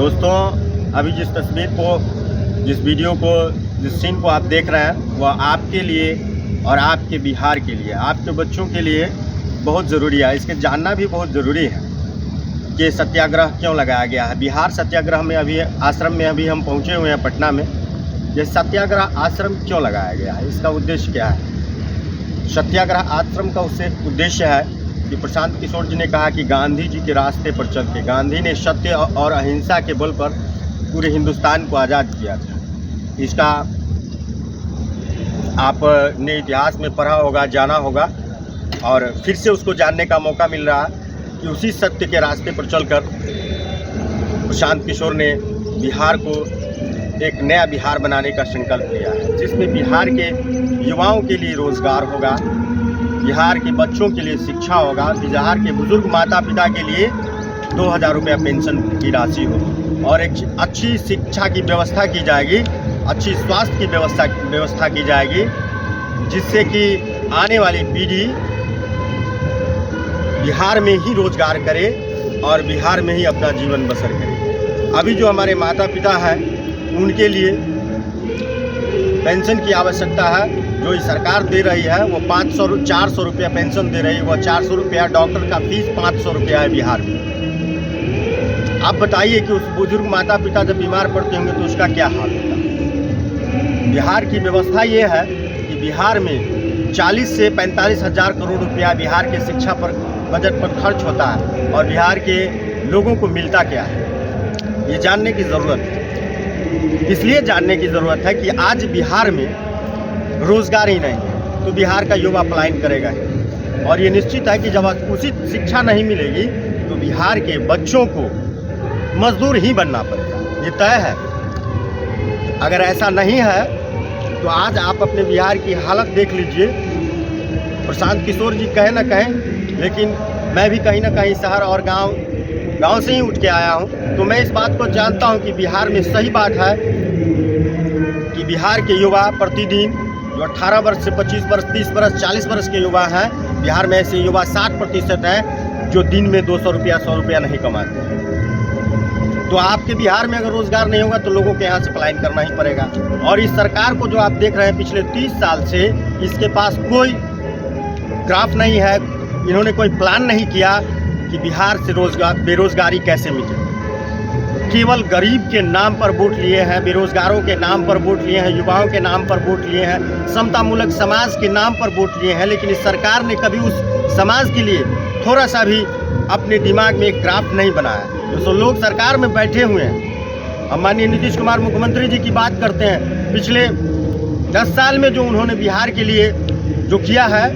दोस्तों, अभी जिस तस्वीर को, जिस वीडियो को, जिस सीन को आप देख रहे हैं वह आपके लिए और आपके बिहार के लिए, आपके बच्चों के लिए बहुत ज़रूरी है। इसके जानना भी बहुत ज़रूरी है कि सत्याग्रह क्यों लगाया गया है। बिहार सत्याग्रह में अभी आश्रम में अभी हम पहुँचे हुए हैं पटना में। ये सत्याग्रह आश्रम क्यों लगाया गया है, इसका उद्देश्य क्या है? सत्याग्रह आश्रम का उससे उद्देश्य है कि प्रशांत किशोर जी ने कहा कि गांधी जी के रास्ते पर चल के, गांधी ने सत्य और अहिंसा के बल पर पूरे हिंदुस्तान को आज़ाद किया था। इसका आपने इतिहास में पढ़ा होगा, जाना होगा, और फिर से उसको जानने का मौका मिल रहा है कि उसी सत्य के रास्ते पर चलकर प्रशांत किशोर ने बिहार को एक नया बिहार बनाने का संकल्प लिया है, जिसमें बिहार के युवाओं के लिए रोज़गार होगा, बिहार के बच्चों के लिए शिक्षा होगा, बिहार के बुजुर्ग माता पिता के लिए 2000 रुपया पेंशन की राशि होगी, और एक अच्छी शिक्षा की व्यवस्था की जाएगी, अच्छी स्वास्थ्य की व्यवस्था की जाएगी, जिससे कि आने वाली पीढ़ी बिहार में ही रोज़गार करे और बिहार में ही अपना जीवन बसर करे। अभी जो हमारे माता पिता हैं उनके लिए पेंशन की आवश्यकता है, जो सरकार दे रही है वो 400 रुपया पेंशन दे रही है। वह 400 रुपया, डॉक्टर का फीस 500 रुपया है बिहार में। आप बताइए कि उस बुजुर्ग माता पिता जब बीमार पड़ते होंगे तो उसका क्या हाल होगा। बिहार की व्यवस्था ये है कि बिहार में 40 से 45 हज़ार करोड़ रुपया बिहार के शिक्षा पर बजट पर खर्च होता है, और बिहार के लोगों को मिलता क्या है, ये जानने की ज़रूरत है। इसलिए जानने की ज़रूरत है कि आज बिहार में रोज़गार ही नहीं है तो बिहार का युवा पलायन करेगा ही, और ये निश्चित है कि जब उचित शिक्षा नहीं मिलेगी तो बिहार के बच्चों को मजदूर ही बनना पड़ेगा, ये तय है। अगर ऐसा नहीं है तो आज आप अपने बिहार की हालत देख लीजिए। प्रशांत किशोर जी कहे ना कहें, लेकिन मैं भी कहीं ना कहीं शहर और गांव से ही उठ के आया हूं, तो मैं इस बात को जानता हूं कि बिहार में सही बात है कि बिहार के युवा प्रतिदिन जो 18 वर्ष से 25 वर्ष, 30 वर्ष, 40 वर्ष के युवा हैं, बिहार में ऐसे युवा 60% हैं जो दिन में 200 रुपया, 100 रुपया नहीं कमाते हैं। तो आपके बिहार में अगर रोज़गार नहीं होगा तो लोगों के यहाँ से पलायन करना ही पड़ेगा। और इस सरकार को जो आप देख रहे हैं पिछले 30 साल से, इसके पास कोई ग्राफ नहीं है, इन्होंने कोई प्लान नहीं किया कि बिहार से बेरोज़गारी कैसे मिटे। केवल गरीब के नाम पर वोट लिए हैं, बेरोज़गारों के नाम पर वोट लिए हैं, युवाओं के नाम पर वोट लिए हैं, समतामूलक समाज के नाम पर वोट लिए हैं, लेकिन इस सरकार ने कभी उस समाज के लिए थोड़ा सा भी अपने दिमाग में एक ग्राफ नहीं बनाया। जो लोग सरकार में बैठे हुए हैं, हम माननीय नीतीश कुमार मुख्यमंत्री जी की बात करते हैं, पिछले 10 साल में जो उन्होंने बिहार के लिए जो किया है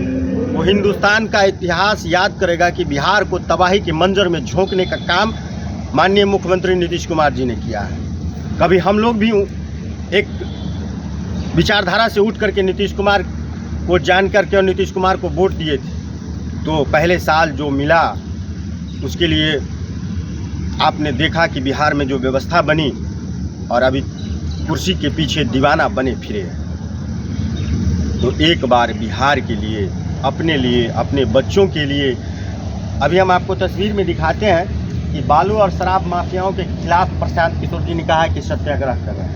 वो हिंदुस्तान का इतिहास याद करेगा कि बिहार को तबाही के मंजर में झोंकने का काम माननीय मुख्यमंत्री नीतीश कुमार जी ने किया है। कभी हम लोग भी एक विचारधारा से उठ करके नीतीश कुमार को जान करके और नीतीश कुमार को वोट दिए थे, तो पहले साल जो मिला उसके लिए आपने देखा कि बिहार में जो व्यवस्था बनी, और अभी कुर्सी के पीछे दीवाना बने फिरे हैं। तो एक बार बिहार के लिए, अपने बच्चों के लिए, अभी हम आपको तस्वीर में दिखाते हैं कि बालू और शराब माफियाओं के खिलाफ प्रशांत किशोर जी ने कहा है कि सत्याग्रह कर रहे हैं।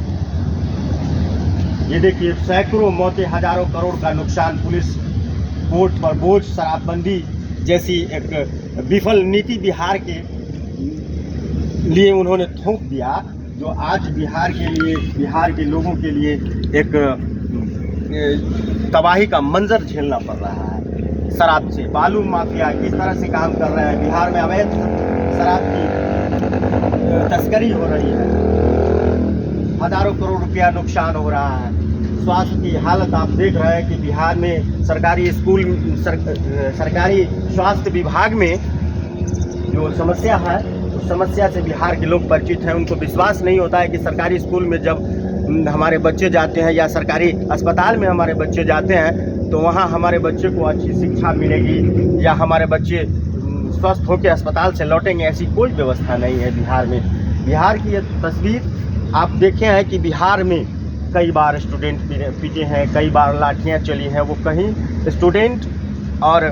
ये देखिए, सैकड़ों मौतें, हजारों करोड़ का नुकसान, पुलिस कोर्ट पर बोझ, शराबबंदी जैसी एक विफल नीति बिहार के लिए उन्होंने थोप दिया, जो आज बिहार के लिए, बिहार के लोगों के लिए एक तबाही का मंजर झेलना पड़ रहा है। शराब से, बालू माफिया किस तरह से काम कर रहे हैं, बिहार में अवैध शराब की तस्करी हो रही है, हजारों करोड़ रुपया नुकसान हो रहा है। स्वास्थ्य की हालत आप देख रहे हैं कि बिहार में सरकारी स्कूल, सरकारी स्वास्थ्य विभाग में जो समस्या है, उस समस्या से बिहार के लोग परिचित हैं। उनको विश्वास नहीं होता है कि सरकारी स्कूल में जब हमारे बच्चे जाते हैं या सरकारी अस्पताल में हमारे बच्चे जाते हैं तो वहाँ हमारे बच्चे को अच्छी शिक्षा मिलेगी या हमारे बच्चे स्वस्थ होकर अस्पताल से लौटेंगे, ऐसी कोई व्यवस्था नहीं है बिहार में। बिहार की ये तस्वीर आप देखे हैं कि बिहार में कई बार स्टूडेंट पीटे हैं, कई बार लाठियाँ चली हैं। वो कहीं स्टूडेंट और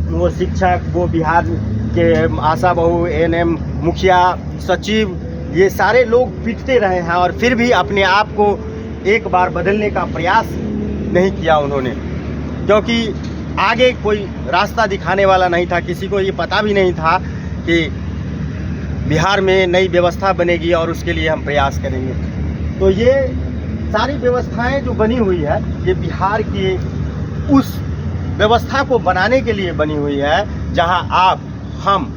वो शिक्षक, वो बिहार के आशा बहू, एएनएम, मुखिया, सचिव, ये सारे लोग पीटते रहे हैं और फिर भी अपने आप को एक बार बदलने का प्रयास नहीं किया उन्होंने, क्योंकि आगे कोई रास्ता दिखाने वाला नहीं था। किसी को ये पता भी नहीं था कि बिहार में नई व्यवस्था बनेगी और उसके लिए हम प्रयास करेंगे। तो ये सारी व्यवस्थाएं जो बनी हुई है, ये बिहार की उस व्यवस्था को बनाने के लिए बनी हुई है जहां आप, हम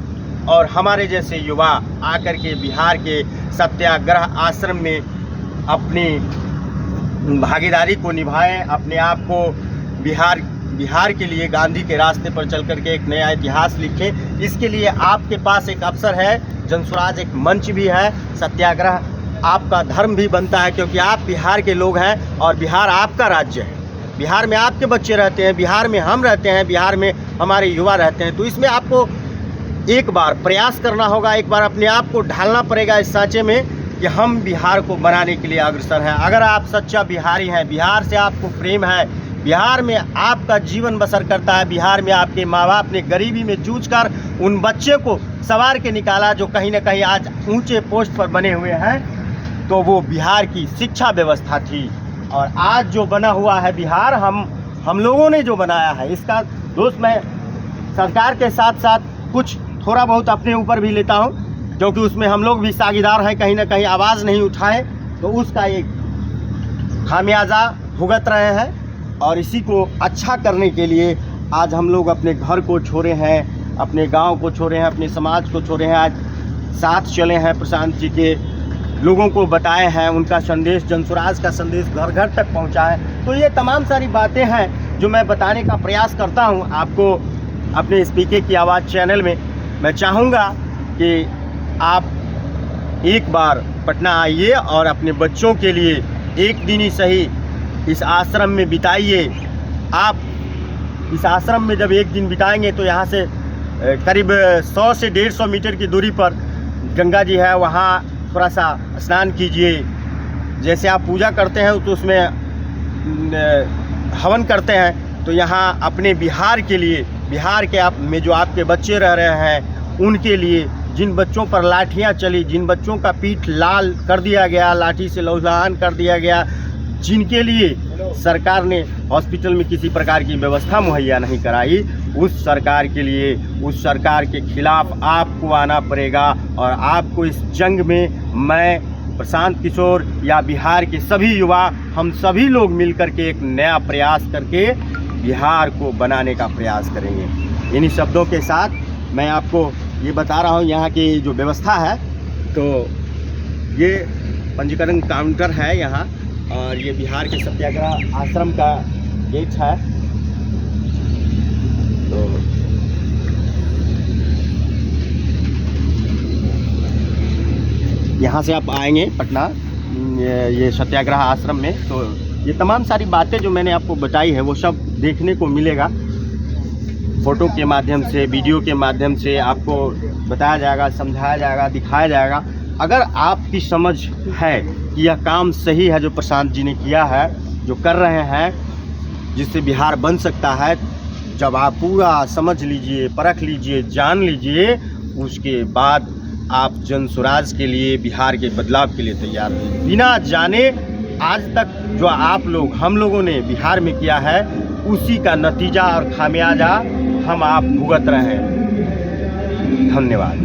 और हमारे जैसे युवा आकर के बिहार के सत्याग्रह आश्रम में अपनी भागीदारी को निभाएं, अपने आप को बिहार के लिए गांधी के रास्ते पर चल करके एक नया इतिहास लिखें। इसके लिए आपके पास एक अवसर है, जनसुराज एक मंच भी है, सत्याग्रह आपका धर्म भी बनता है, क्योंकि आप बिहार के लोग हैं और बिहार आपका राज्य है। बिहार में आपके बच्चे रहते हैं, बिहार में हम रहते हैं, बिहार में हमारे युवा रहते हैं। तो इसमें आपको एक बार प्रयास करना होगा, एक बार अपने आप को ढालना पड़ेगा इस सांचे में कि हम बिहार को बनाने के लिए अग्रसर हैं। अगर आप सच्चा बिहारी हैं, बिहार से आपको प्रेम है, बिहार में आपका जीवन बसर करता है, बिहार में आपके माँ बाप ने गरीबी में जूझकर उन बच्चे को सवार के निकाला जो कहीं ना कहीं आज ऊंचे पोस्ट पर बने हुए हैं, तो वो बिहार की शिक्षा व्यवस्था थी। और आज जो बना हुआ है बिहार, हम लोगों ने जो बनाया है, इसका दोष मैं सरकार के साथ साथ कुछ थोड़ा बहुत अपने ऊपर भी लेता हूँ, क्योंकि उसमें हम लोग भी साझेदार हैं। कहीं ना कहीं आवाज़ नहीं उठाए तो उसका एक खामियाजा भुगत रहे हैं। और इसी को अच्छा करने के लिए आज हम लोग अपने घर को छोड़े हैं, अपने गांव को छोड़े हैं, अपने समाज को छोड़े हैं, आज साथ चले हैं, प्रशांत जी के लोगों को बताए हैं, उनका संदेश, जनसुराज का संदेश घर घर तक पहुंचा है। तो ये तमाम सारी बातें हैं जो मैं बताने का प्रयास करता हूं आपको अपने स्पीकर की आवाज़ चैनल में। मैं चाहूँगा कि आप एक बार पटना आइए और अपने बच्चों के लिए एक दिन ही सही इस आश्रम में बिताइए। आप इस आश्रम में जब एक दिन बिताएंगे तो यहाँ से करीब 100 से 150 मीटर की दूरी पर गंगा जी है, वहाँ थोड़ा सा स्नान कीजिए। जैसे आप पूजा करते हैं तो उसमें हवन करते हैं, तो यहाँ अपने बिहार के लिए, बिहार के आप में जो आपके बच्चे रह रहे हैं उनके लिए, जिन बच्चों पर लाठियाँ चली, जिन बच्चों का पीठ लाल कर दिया गया, लाठी से लहूलुहान कर दिया गया, जिनके लिए सरकार ने हॉस्पिटल में किसी प्रकार की व्यवस्था मुहैया नहीं कराई, उस सरकार के लिए, उस सरकार के खिलाफ आपको आना पड़ेगा। और आपको इस जंग में मैं, प्रशांत किशोर या बिहार के सभी युवा, हम सभी लोग मिलकर के एक नया प्रयास करके बिहार को बनाने का प्रयास करेंगे। इन्हीं शब्दों के साथ मैं आपको ये बता रहा हूँ यहाँ की जो व्यवस्था है। तो ये पंजीकरण काउंटर है यहाँ, और ये बिहार के सत्याग्रह आश्रम का गेट है। तो यहाँ से आप आएंगे पटना ये सत्याग्रह आश्रम में, तो ये तमाम सारी बातें जो मैंने आपको बताई है वो सब देखने को मिलेगा। फ़ोटो के माध्यम से, वीडियो के माध्यम से आपको बताया जाएगा, समझाया जाएगा, दिखाया जाएगा। अगर आपकी समझ है कि यह काम सही है जो प्रशांत जी ने किया है, जो कर रहे हैं, जिससे बिहार बन सकता है, जब आप पूरा समझ लीजिए, परख लीजिए, जान लीजिए, उसके बाद आप जनसुराज के लिए, बिहार के बदलाव के लिए तैयार हैं। बिना जाने आज तक जो आप लोग, हम लोगों ने बिहार में किया है, उसी का नतीजा और खामियाजा हम आप भुगत रहे हैं। धन्यवाद।